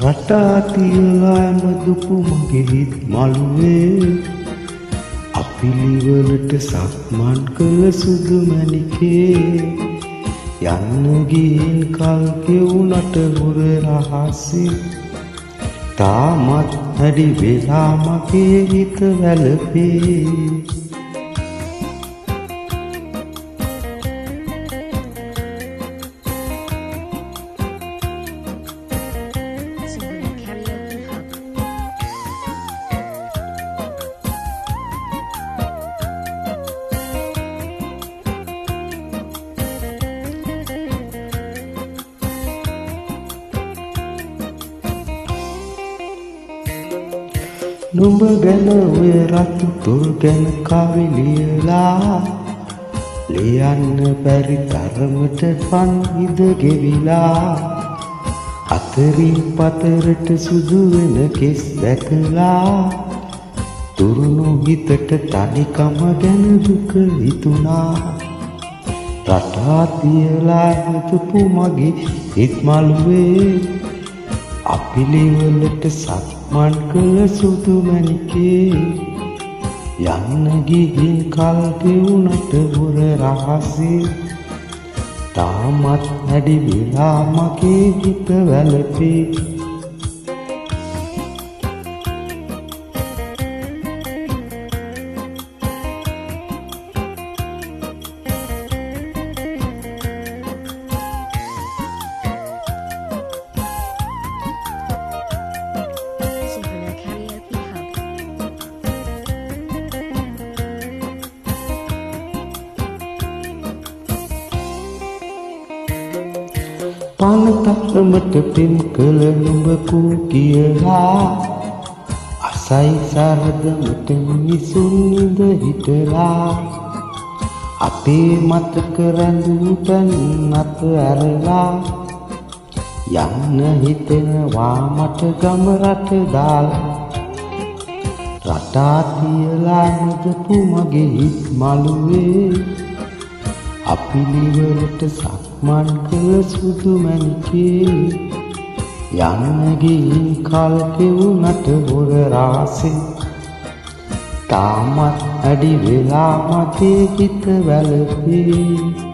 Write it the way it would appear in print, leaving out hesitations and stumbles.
රටා තියලා මදුපු මගේ හිත් මළුවේ අපිලිවලට සක්මන් කළ සුදු මැණිකේ යන්න ගිහින් කල් ගෙවුනට හොර රහසේ තාමත් හැඩි වෙලා මගේ හිත වැළපේ නුඹ ගැන ඔය රතු තොල් ගැන කවිලියලා ලියන්න බැරි තරමට පන් ඉද ගෙවිලා අතරින් පතරට සුදු වෙන කෙස් දැකලා තුරුණු හිතට තනිකම ගැන දුක හිතුණා රටා තියලා හිටපු මගේ හිත් මළුවේ අපිලිවලට සක්මන් කළ සුදු මැණිකේ යන්න ගිහින් කල් ගෙවුනට හොර රහසේ තාමත් හැඩි වෙලා මගේ හිත වැළපේ පනතරමට පෙම් කළ නුඹ කූ කියලා අසයි සරදමට මිනිසුන් ඉඳ හිටලා අපේ මතක රැඳූ තැන් අත ඇරලා යන්න හිතෙනවා මට ගම රට දාලා රටා තියලා නදපු මගේ හිත් මළුවේ අපිලිවලට සක්මන් කළ සුදු මැණිකේ යන්න ගිහින් කල් ගෙවුනට හොර රහසේ තාමත් අඩි වෙලා මගේ හිත වැළපේ